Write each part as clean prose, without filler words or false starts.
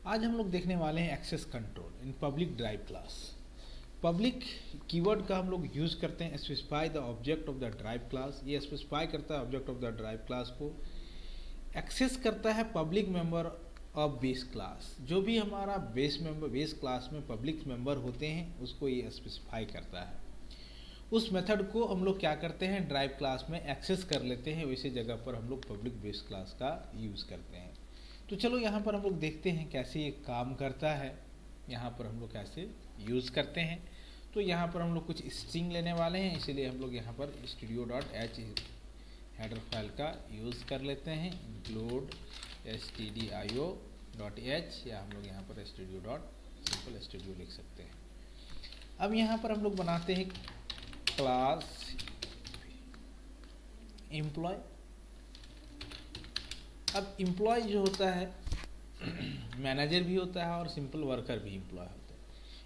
आज हम लोग देखने वाले हैं access control in public derived class. Public keyword का हम लोग यूज़ करते हैं specify the object of the derived class. ये स्पेसिफाई करता है object of the derived class को। एक्सेस करता है public member of base class. जो भी हमारा बेस क्लास में पब्लिक मेंबर होते हैं उसको ये स्पेसिफाई करता है। उस मेथड को हम लोग क्या करते हैं, ड्राइव क्लास में एक्सेस कर लेते हैं। वैसे जगह पर हम लोग पब्लिक बेस क्लास का यूज़ करते हैं। तो चलो यहाँ पर हम लोग देखते हैं कैसे ये काम करता है, यहाँ पर हम लोग कैसे यूज़ करते हैं। तो यहाँ पर हम लोग कुछ स्ट्रिंग लेने वाले हैं, इसीलिए हम लोग यहाँ पर studio.h हेडर फाइल का यूज़ कर लेते हैं। include stdio.h या हम लोग यहाँ पर सिंपल स्टूडियो लिख सकते हैं। अब यहाँ पर हम लोग बनाते हैं क्लास एम्प्लॉय। अब एम्प्लॉय जो होता है मैनेजर भी होता है और सिंपल वर्कर भी एम्प्लॉय होता है।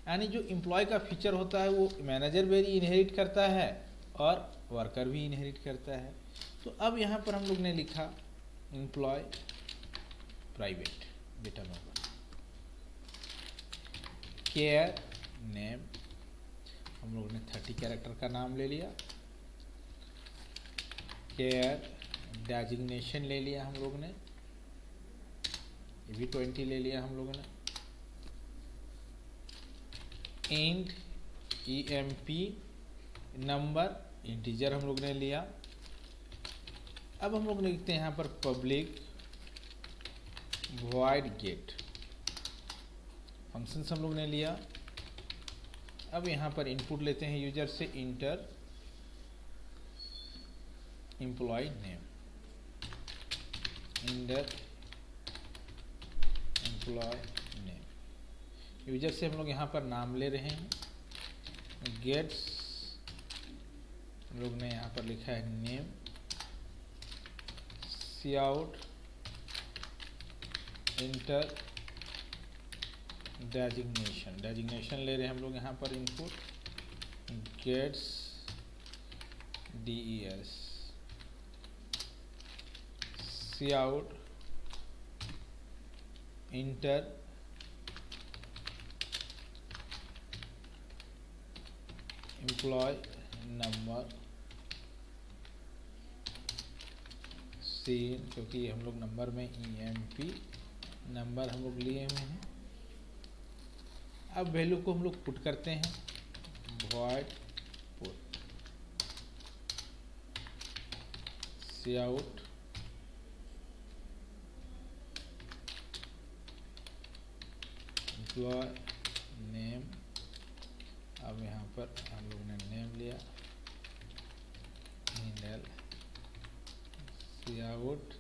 यानी जो एम्प्लॉय का फीचर होता है वो मैनेजर भी इनहेरिट करता है और वर्कर भी इनहेरिट करता है। तो अब यहाँ पर हम लोग ने लिखा employee private data member char name, हम लोग ने 30 कैरेक्टर का नाम ले लिया। केयर डेजिग्नेशन ले लिया हम लोग ने, ये भी 20 ले लिया हम लोगों ने। इंट EMP नंबर इंटीजर हम लोग ने लिया। अब हम लोग लिखते हैं यहाँ पर पब्लिक वॉइड गेट फंक्शंस हम लोग ने लिया। अब यहाँ पर इनपुट लेते हैं यूजर से, enter employee name, enter employee name. User से हम लोग यहाँ पर नाम ले रहे हैं। गेट्स हम लोग ने यहाँ पर लिखा है name. C out enter designation ले रहे हैं हम लोग यहाँ पर input gets DES। C out enter employee number cin, क्योंकि हम लोग नंबर में EMP नंबर हम लोग लिए हुए हैं। अब वैल्यू को हम लोग पुट करते हैं, void put C out employee name. अब यहाँ पर हम लोग ने नेम लिया, endl C out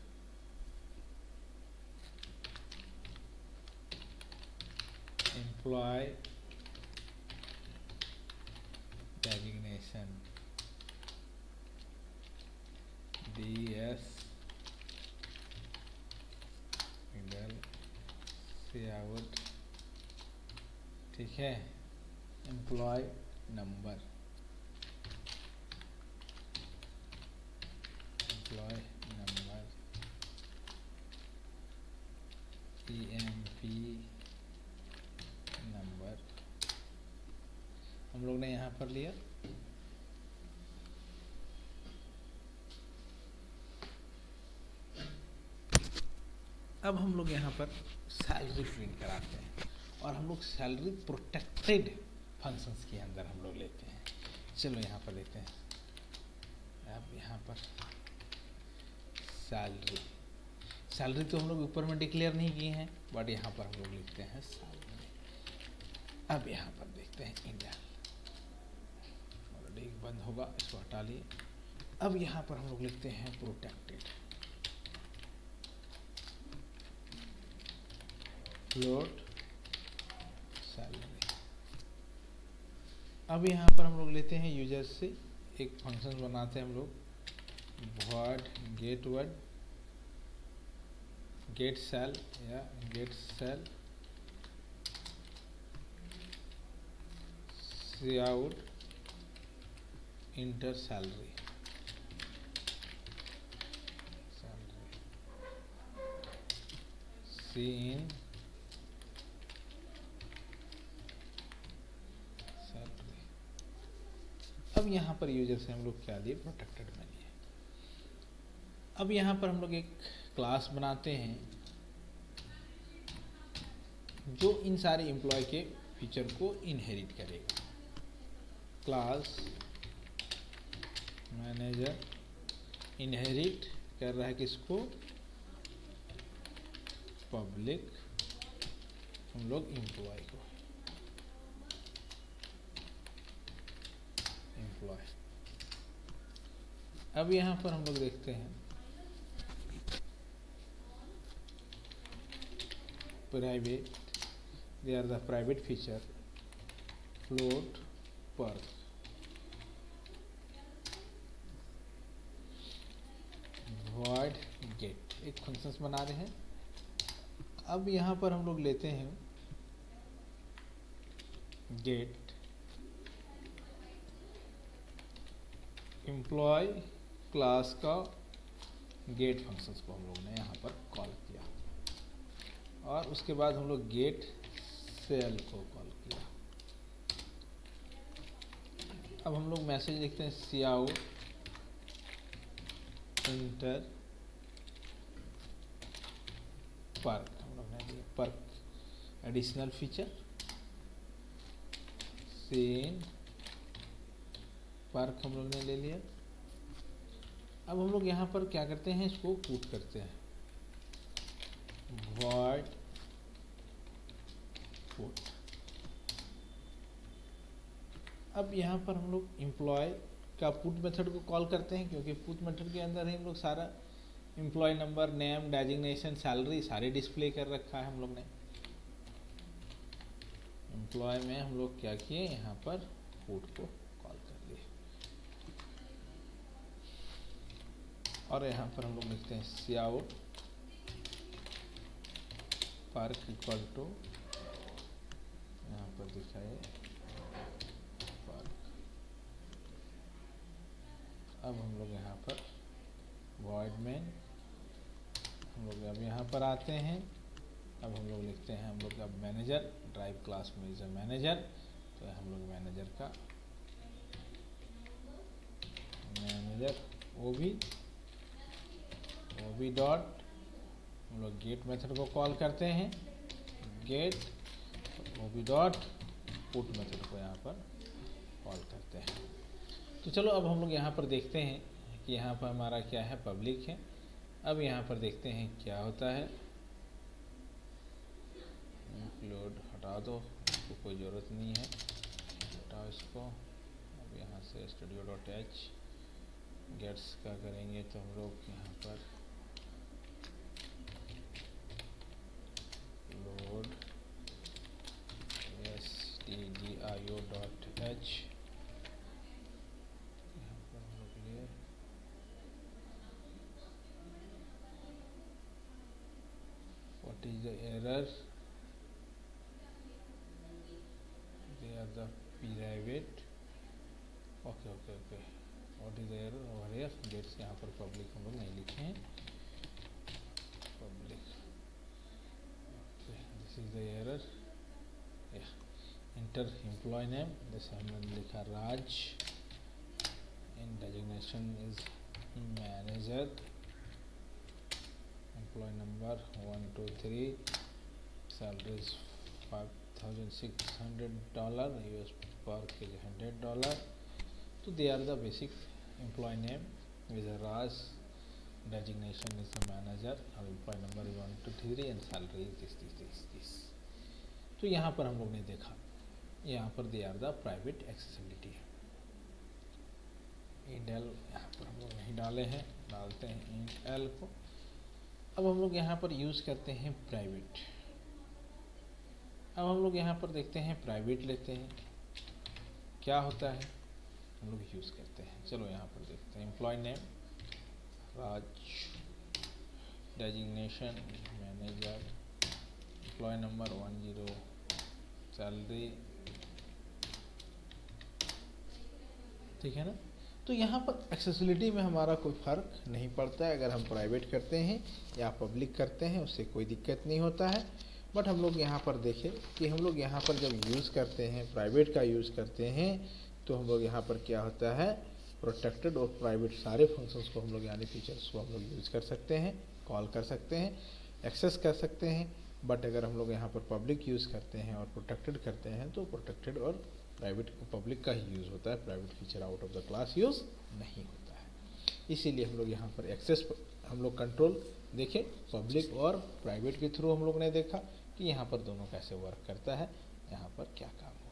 employee designation DES endl C out, ठीक है। Employee number, employee number EMP number हम लोग ने यहाँ पर लिया। अब हम लोग यहाँ पर सैलरी प्रिंट कराते हैं और हम लोग सैलरी प्रोटेक्टेड फंक्शंस के अंदर हम लोग लेते हैं। चलो यहाँ पर लेते हैं। अब यहाँ पर सैलरी तो हम लोग ऊपर में डिक्लेयर नहीं किए हैं, बट यहाँ पर हम लोग लिखते हैं सैलरी। अब यहाँ पर देखते हैं इंडिया, ऑलरेडी बंद होगा, इसको हटा लिए। अब यहाँ पर हम लोग लिखते हैं प्रोटेक्टेड फ्लोट सैलरी। अब यहाँ पर हम लोग लेते हैं यूजर से एक फंक्शन बनाते हैं हम लोग, void गेट सेल या गेट सेल सी आउट इंटर सैलरी सी इन अब यहाँ पर यूजर से हम लोग क्या लिए, प्रोटेक्टेड में लिए। अब यहाँ पर हम लोग एक क्लास बनाते हैं जो इन सारे एम्प्लॉय के फीचर को इनहेरिट करेगा। क्लास मैनेजर इनहेरिट कर रहा है किसको, पब्लिक हम लोग एम्प्लॉय को, एम्प्लॉय। अब यहाँ पर हम लोग देखते हैं private, they are the private feature float पर void get, एक फंक्शंस बना रहे हैं। अब यहाँ पर हम लोग लेते हैं get एम्प्लॉय क्लास का गेट फंक्शंस को हम लोग ने यहाँ पर कॉल किया, और उसके बाद हम लोग गेट सेल को कॉल किया। अब हम लोग मैसेज लिखते हैं cout इंटर पर्क, हम लोग ने दिया पर्क एडिशनल फीचर, सेन पर्क हम लोग ने ले लिया। अब हम लोग यहाँ पर क्या करते हैं, इसको पुट करते हैं void put। अब यहाँ पर हम लोग एम्प्लॉय का पुट मेथड को कॉल करते हैं, क्योंकि पुट मेथड के अंदर ही हम लोग सारा employee number, name, designation, salary सारे डिस्प्ले कर रखा है हम लोग ने। एम्प्लॉय में हम लोग क्या किए, यहाँ पर पुट को कॉल कर लिए, और यहाँ पर हम लोग लिखते हैं cout पर्क इक्वल टू, यहाँ पर दिखाए पर्क। अब हम लोग यहाँ पर void main, हम लोग अब यहाँ पर आते हैं। अब हम लोग लिखते हैं, हम लोग अब मैनेजर, ड्राइव क्लास में इज अ मैनेजर, तो हम लोग मैनेजर का मैनेजर ओबी डॉट, हम लोग गेट मेथड को कॉल करते हैं, गेट ओबी डॉट पुट मेथड को यहाँ पर कॉल करते हैं। तो चलो अब हम लोग यहाँ पर देखते हैं कि यहाँ पर हमारा क्या है, पब्लिक है। अब यहाँ पर देखते हैं क्या होता है, इंक्लूड हटा दो, इसको कोई ज़रूरत नहीं है, हटाओ इसको। अब यहाँ से studio.h गेट्स का करेंगे, तो हम लोग यहाँ पर लोड stdio.h, यहाँ पर हम लोग लिए what is the error, they are the private, okay, what is the error over here, gets यहाँ पर पब्लिक हम लोग नहीं लिखे हैं, public, this is the error, enter employee name, जैसे हमने लिखा राज, in designation is manager, employee number 123, salary is $5,600, US per is $100, so they are the basic employee name is a Raj, designation is a manager, और employee number is 123 and salary is this। तो यहाँ पर हम लोग ने देखा, यहाँ पर they are the private accessibility है। int l यहाँ पर हम लोग नहीं डाले हैं, डालते हैं int l को। अब हम लोग यहाँ पर यूज़ करते हैं प्राइवेट। अब हम लोग यहाँ पर देखते हैं प्राइवेट लेते हैं, क्या होता है हम लोग यूज़ करते हैं। चलो यहाँ पर देखते हैं, employee name Raj, designation manager, employee number 10, salary, ठीक है ना। तो यहाँ पर एक्सेसिबिलिटी में हमारा कोई फ़र्क नहीं पड़ता है, अगर हम प्राइवेट करते हैं या पब्लिक करते हैं उससे कोई दिक्कत नहीं होता है। बट हम लोग यहाँ पर देखें कि हम लोग यहाँ पर जब यूज़ करते हैं, प्राइवेट का यूज़ करते हैं, तो हम लोग यहाँ पर क्या होता है, प्रोटेक्टेड और प्राइवेट सारे फंक्शंस को हम लोग यानी फीचर्स को हम लोग यूज़ कर सकते हैं, कॉल कर सकते हैं, एक्सेस कर सकते हैं। बट अगर हम लोग यहाँ पर पब्लिक यूज़ करते हैं और प्रोटेक्टेड करते हैं तो प्रोटेक्टेड और प्राइवेट पब्लिक का ही यूज़ होता है, private feature out of the class use नहीं होता है। इसीलिए हम लोग यहाँ पर एक्सेस हम लोग कंट्रोल देखें, पब्लिक और प्राइवेट के थ्रू हम लोग ने देखा कि यहाँ पर दोनों कैसे वर्क करता है, यहाँ पर क्या काम है।